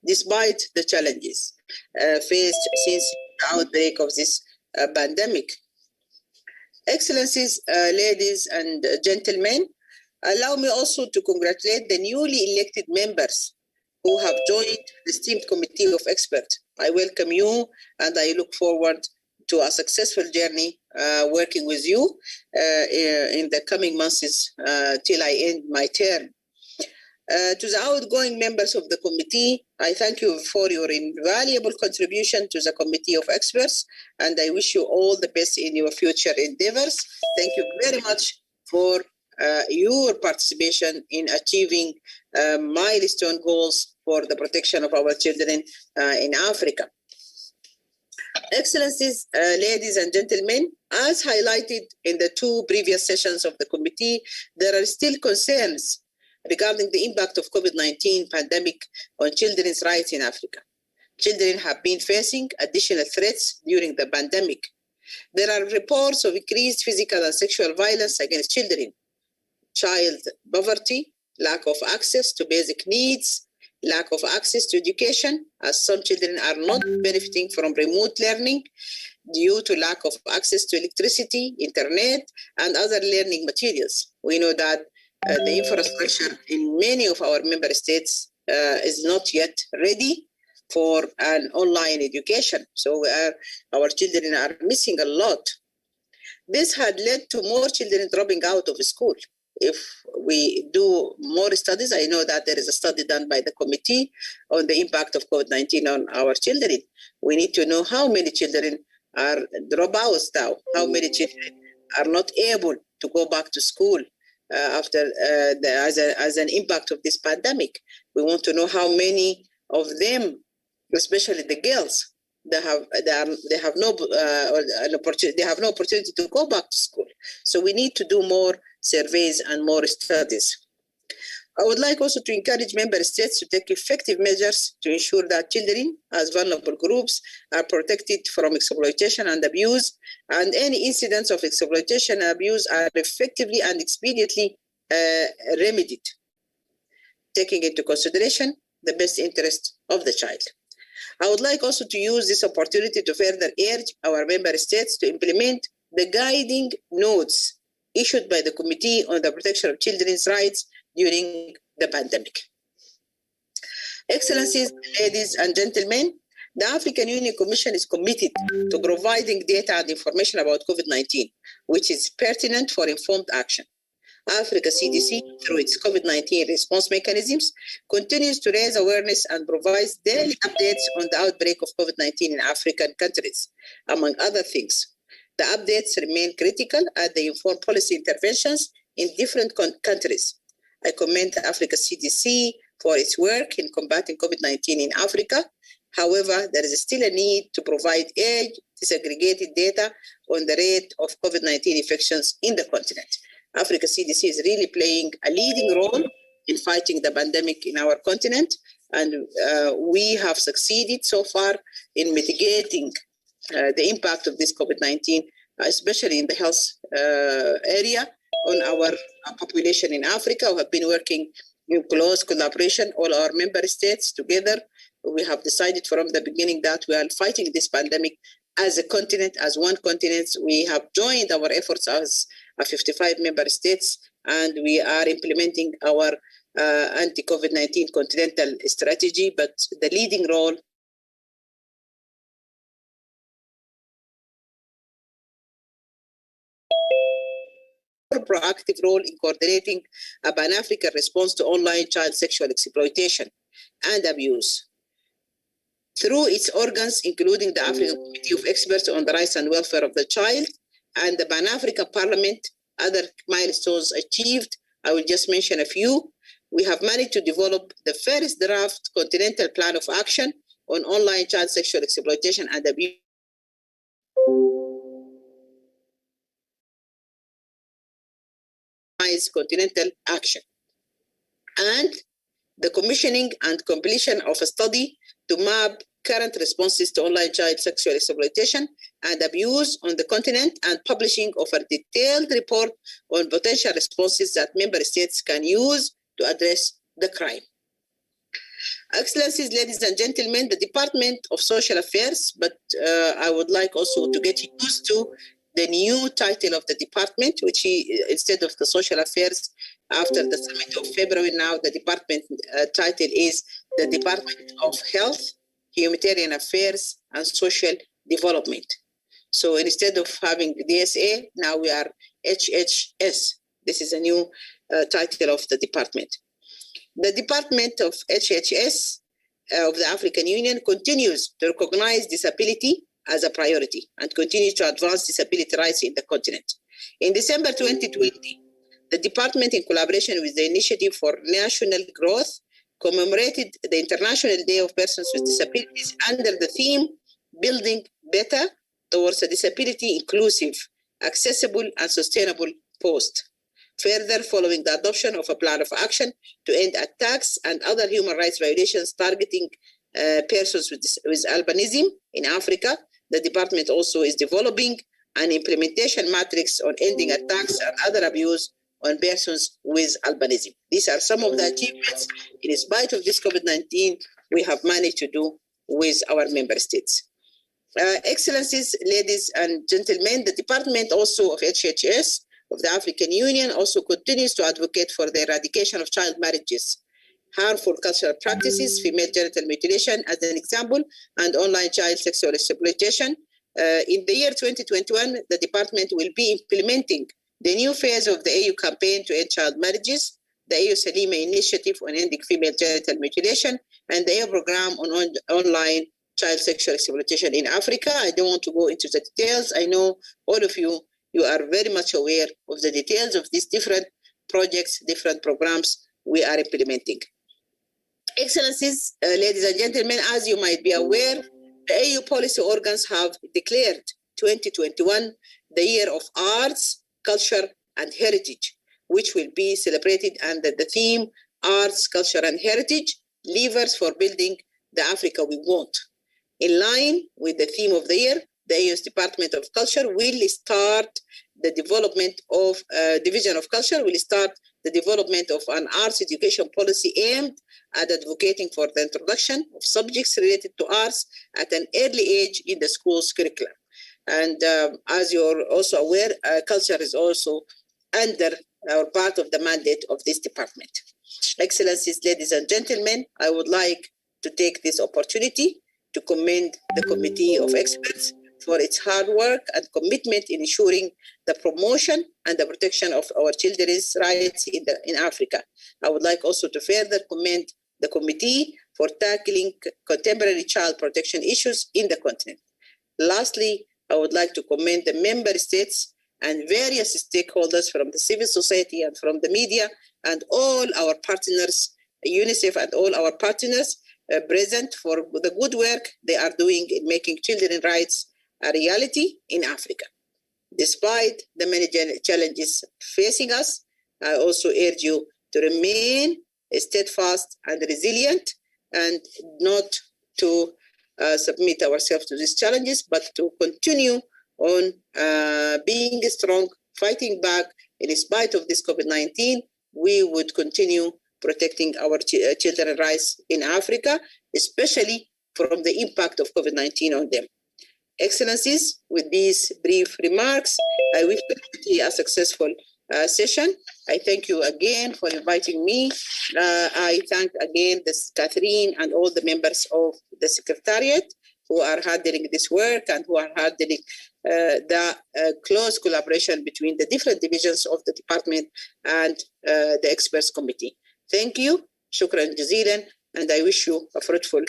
despite the challenges faced since the outbreak of this pandemic. Excellencies, ladies and gentlemen, allow me also to congratulate the newly elected members who have joined the esteemed committee of experts. I welcome you and I look forward to a successful journey working with you in the coming months till I end my term. To the outgoing members of the committee, I thank you for your invaluable contribution to the committee of experts, and I wish you all the best in your future endeavors. Thank you very much for your participation in achieving milestone goals for the protection of our children in Africa. Excellencies, ladies and gentlemen, as highlighted in the two previous sessions of the committee, there are still concerns regarding the impact of COVID-19 pandemic on children's rights in Africa. Children have been facing additional threats during the pandemic. There are reports of increased physical and sexual violence against children, child poverty, lack of access to basic needs, lack of access to education, as some children are not benefiting from remote learning due to lack of access to electricity, internet, and other learning materials. We know that the infrastructure in many of our member states is not yet ready for an online education. So our children are missing a lot. This had led to more children dropping out of school. If we do more studies, I know that there is a study done by the committee on the impact of COVID-19 on our children. We need to know how many children are dropouts now, how many children are not able to go back to school after as an impact of this pandemic. We want to know how many of them, especially the girls, they have no opportunity to go back to school. So we need to do more surveys and more studies. I would like also to encourage member states to take effective measures to ensure that children as vulnerable groups are protected from exploitation and abuse, and any incidents of exploitation and abuse are effectively and expediently remedied, taking into consideration the best interest of the child. I would like also to use this opportunity to further urge our member states to implement the guiding notes issued by the Committee on the Protection of Children's Rights during the pandemic. Excellencies, ladies and gentlemen, the African Union Commission is committed to providing data and information about COVID-19, which is pertinent for informed action. Africa CDC, through its COVID-19 response mechanisms, continues to raise awareness and provides daily updates on the outbreak of COVID-19 in African countries, among other things. The updates remain critical as they inform policy interventions in different countries. I commend Africa CDC for its work in combating COVID-19 in Africa. However, there is still a need to provide age-disaggregated data on the rate of COVID-19 infections in the continent. Africa CDC is really playing a leading role in fighting the pandemic in our continent, and we have succeeded so far in mitigating the impact of this COVID-19, especially in the health area, on our population in Africa. We have been working in close collaboration, all our member states together. We have decided from the beginning that we are fighting this pandemic as a continent, as one continent. We have joined our efforts as 55 member states, and we are implementing our anti-COVID-19 continental strategy, but the leading role proactive role in coordinating a Pan-African response to online child sexual exploitation and abuse. Through its organs, including the African Committee of Experts on the Rights and Welfare of the Child and the Pan-African Parliament, other milestones achieved, I will just mention a few. We have managed to develop the first draft continental plan of action on online child sexual exploitation and abuse. Continental action, and the commissioning and completion of a study to map current responses to online child sexual exploitation and abuse on the continent, and publishing of a detailed report on potential responses that member states can use to address the crime. Excellencies, ladies and gentlemen, the Department of Social Affairs, but I would like also to get used to the new title of the department, which instead of the Social Affairs, after the summit of February, now the department title is the Department of Health, Humanitarian Affairs, and Social Development. So instead of having DSA, now we are HHS. This is a new title of the department. The Department of HHS of the African Union continues to recognize disability as a priority and continues to advance disability rights in the continent. In December 2020, the department, in collaboration with the Initiative for National Growth, commemorated the International Day of Persons with Disabilities under the theme, Building Better Towards a Disability Inclusive, Accessible and Sustainable Post. Further, following the adoption of a plan of action to end attacks and other human rights violations targeting persons with albinism in Africa, the department also is developing an implementation matrix on ending attacks and other abuse on persons with albinism. These are some of the achievements, in spite of this COVID-19, we have managed to do with our member states. Excellencies, ladies and gentlemen, the department also of HHS of the African Union also continues to advocate for the eradication of child marriages, harmful cultural practices, female genital mutilation as an example, and online child sexual exploitation. In the year 2021, the department will be implementing the new phase of the AU campaign to end child marriages, the AU Salima initiative on ending female genital mutilation, and the AU program on online child sexual exploitation in Africa. I don't want to go into the details. I know all of you are very much aware of the details of these different projects, different programs we are implementing. Excellencies, ladies and gentlemen, as you might be aware, the AU policy organs have declared 2021 the year of arts, culture, and heritage, which will be celebrated under the theme Arts, Culture, and Heritage, Levers for Building the Africa We Want. In line with the theme of the year, the AU's Department of Culture will start the development of Division of Culture will start the development of an arts education policy aimed at advocating for the introduction of subjects related to arts at an early age in the school's curriculum. And as you're also aware, culture is also under or part of the mandate of this department. Excellencies, ladies and gentlemen, I would like to take this opportunity to commend the Committee of Experts for its hard work and commitment in ensuring the promotion and the protection of our children's rights in Africa. I would like also to further commend the committee for tackling contemporary child protection issues in the continent. Lastly, I would like to commend the member states and various stakeholders from the civil society and from the media and all our partners, UNICEF and all our partners present for the good work they are doing in making children's rights a reality in Africa. Despite the many challenges facing us, I also urge you to remain steadfast and resilient and not to submit ourselves to these challenges, but to continue on being strong, fighting back. In spite of this COVID-19, we would continue protecting our children's rights in Africa, especially from the impact of COVID-19 on them. Excellencies, with these brief remarks, I wish you a successful session. I thank you again for inviting me. I thank again Catherine and all the members of the Secretariat who are handling this work and who are handling the close collaboration between the different divisions of the department and the experts committee. Thank you. Shukran jazilan, and I wish you a fruitful